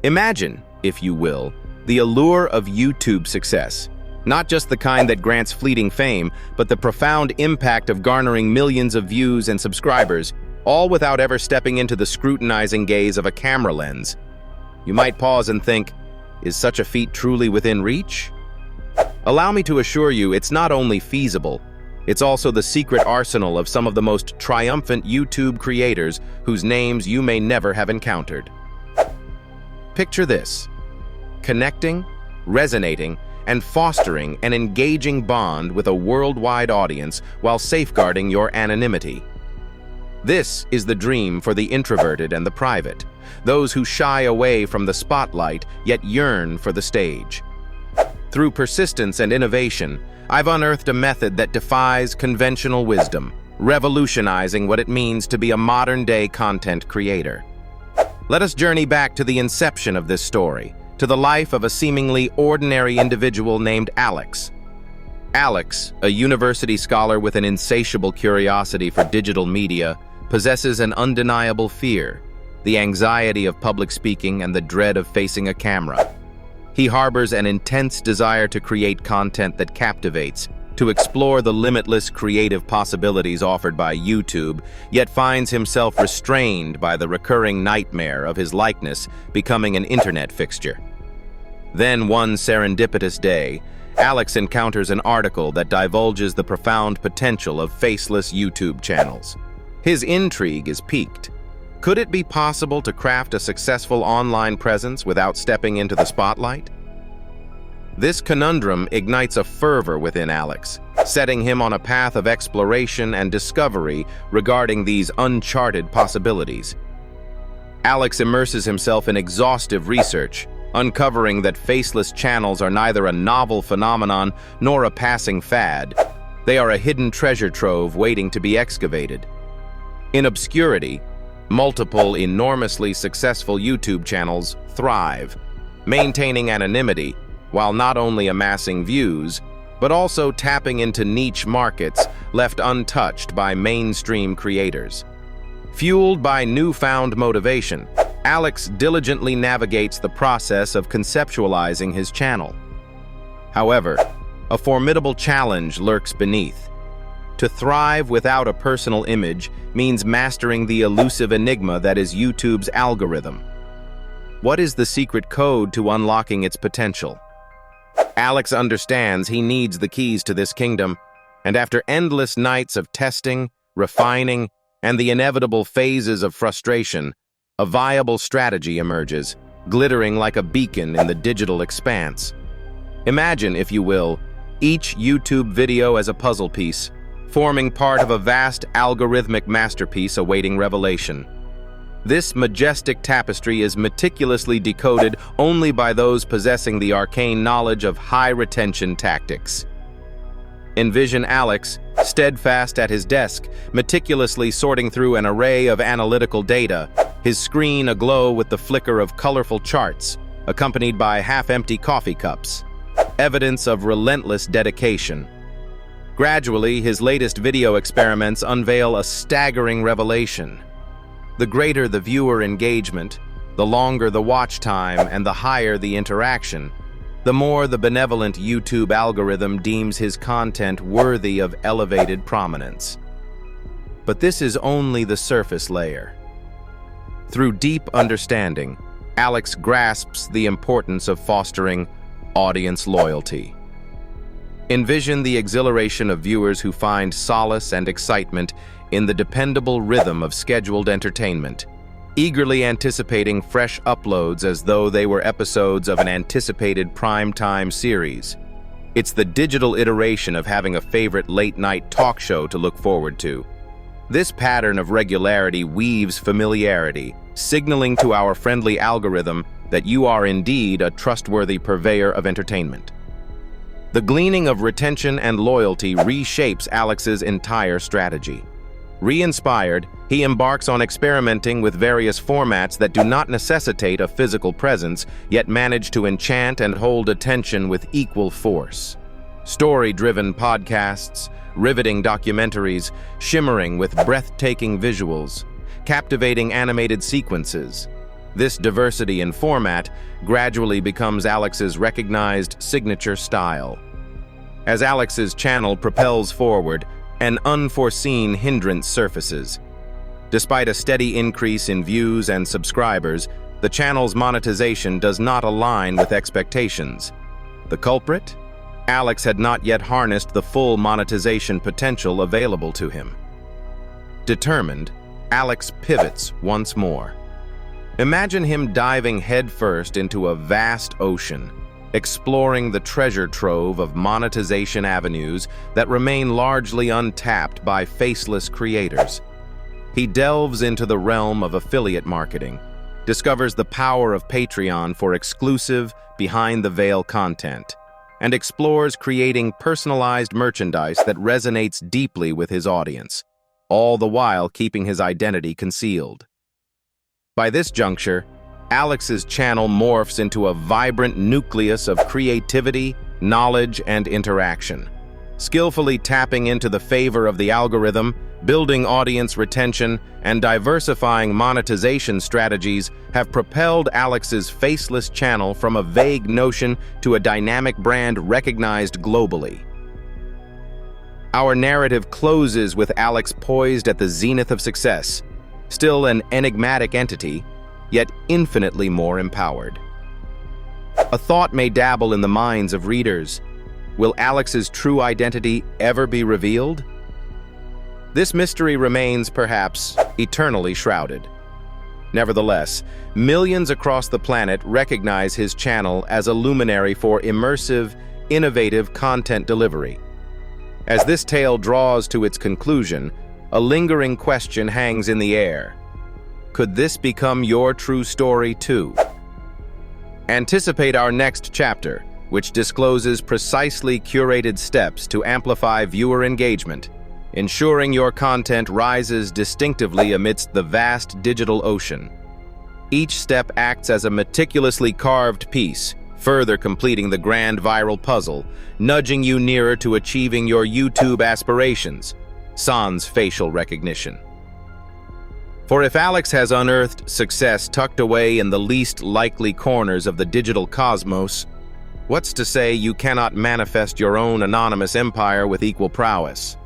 Imagine, if you will, the allure of YouTube success. Not just the kind that grants fleeting fame, but the profound impact of garnering millions of views and subscribers, all without ever stepping into the scrutinizing gaze of a camera lens. You might pause and think, is such a feat truly within reach? Allow me to assure you it's not only feasible, it's also the secret arsenal of some of the most triumphant YouTube creators whose names you may never have encountered. Picture this: connecting, resonating, and fostering an engaging bond with a worldwide audience while safeguarding your anonymity. This is the dream for the introverted and the private, those who shy away from the spotlight yet yearn for the stage. Through persistence and innovation, I've unearthed a method that defies conventional wisdom, revolutionizing what it means to be a modern-day content creator. Let us journey back to the inception of this story, to the life of a seemingly ordinary individual named Alex. Alex, a university scholar with an insatiable curiosity for digital media, possesses an undeniable fear, the anxiety of public speaking and the dread of facing a camera. He harbors an intense desire to create content that captivates, to explore the limitless creative possibilities offered by YouTube, yet finds himself restrained by the recurring nightmare of his likeness becoming an internet fixture. Then one serendipitous day, Alex encounters an article that divulges the profound potential of faceless YouTube channels. His intrigue is piqued. Could it be possible to craft a successful online presence without stepping into the spotlight? This conundrum ignites a fervor within Alex, setting him on a path of exploration and discovery regarding these uncharted possibilities. Alex immerses himself in exhaustive research, uncovering that faceless channels are neither a novel phenomenon nor a passing fad. They are a hidden treasure trove waiting to be excavated. In obscurity, multiple enormously successful YouTube channels thrive, maintaining anonymity while not only amassing views, but also tapping into niche markets left untouched by mainstream creators. Fueled by newfound motivation, Alex diligently navigates the process of conceptualizing his channel. However, a formidable challenge lurks beneath. To thrive without a personal image means mastering the elusive enigma that is YouTube's algorithm. What is the secret code to unlocking its potential? Alex understands he needs the keys to this kingdom, and after endless nights of testing, refining, and the inevitable phases of frustration, a viable strategy emerges, glittering like a beacon in the digital expanse. Imagine, if you will, each YouTube video as a puzzle piece, forming part of a vast algorithmic masterpiece awaiting revelation. This majestic tapestry is meticulously decoded only by those possessing the arcane knowledge of high-retention tactics. Envision Alex, steadfast at his desk, meticulously sorting through an array of analytical data, his screen aglow with the flicker of colorful charts, accompanied by half-empty coffee cups, evidence of relentless dedication. Gradually, his latest video experiments unveil a staggering revelation. The greater the viewer engagement, the longer the watch time and the higher the interaction, the more the benevolent YouTube algorithm deems his content worthy of elevated prominence. But this is only the surface layer. Through deep understanding, Alex grasps the importance of fostering audience loyalty. Envision the exhilaration of viewers who find solace and excitement in the dependable rhythm of scheduled entertainment, eagerly anticipating fresh uploads as though they were episodes of an anticipated prime-time series. It's the digital iteration of having a favorite late-night talk show to look forward to. This pattern of regularity weaves familiarity, signaling to our friendly algorithm that you are indeed a trustworthy purveyor of entertainment. The gleaning of retention and loyalty reshapes Alex's entire strategy. Re-inspired, he embarks on experimenting with various formats that do not necessitate a physical presence, yet manage to enchant and hold attention with equal force. Story-driven podcasts, riveting documentaries, shimmering with breathtaking visuals, captivating animated sequences. This diversity in format gradually becomes Alex's recognized signature style. As Alex's channel propels forward, an unforeseen hindrance surfaces. Despite a steady increase in views and subscribers, the channel's monetization does not align with expectations. The culprit? Alex had not yet harnessed the full monetization potential available to him. Determined, Alex pivots once more. Imagine him diving headfirst into a vast ocean, exploring the treasure trove of monetization avenues that remain largely untapped by faceless creators. He delves into the realm of affiliate marketing, discovers the power of Patreon for exclusive, behind-the-veil content, and explores creating personalized merchandise that resonates deeply with his audience, all the while keeping his identity concealed. By this juncture, Alex's channel morphs into a vibrant nucleus of creativity, knowledge, and interaction. Skillfully tapping into the favor of the algorithm, building audience retention, and diversifying monetization strategies have propelled Alex's Faceless channel from a vague notion to a dynamic brand recognized globally. Our narrative closes with Alex poised at the zenith of success, still an enigmatic entity, yet infinitely more empowered. A thought may dabble in the minds of readers. Will Alex's true identity ever be revealed? This mystery remains, perhaps, eternally shrouded. Nevertheless, millions across the planet recognize his channel as a luminary for immersive, innovative content delivery. As this tale draws to its conclusion, a lingering question hangs in the air. Could this become your true story too? Anticipate our next chapter, which discloses precisely curated steps to amplify viewer engagement, ensuring your content rises distinctively amidst the vast digital ocean. Each step acts as a meticulously carved piece, further completing the grand viral puzzle, nudging you nearer to achieving your YouTube aspirations, sans facial recognition. For if Alex has unearthed success tucked away in the least likely corners of the digital cosmos, what's to say you cannot manifest your own anonymous empire with equal prowess?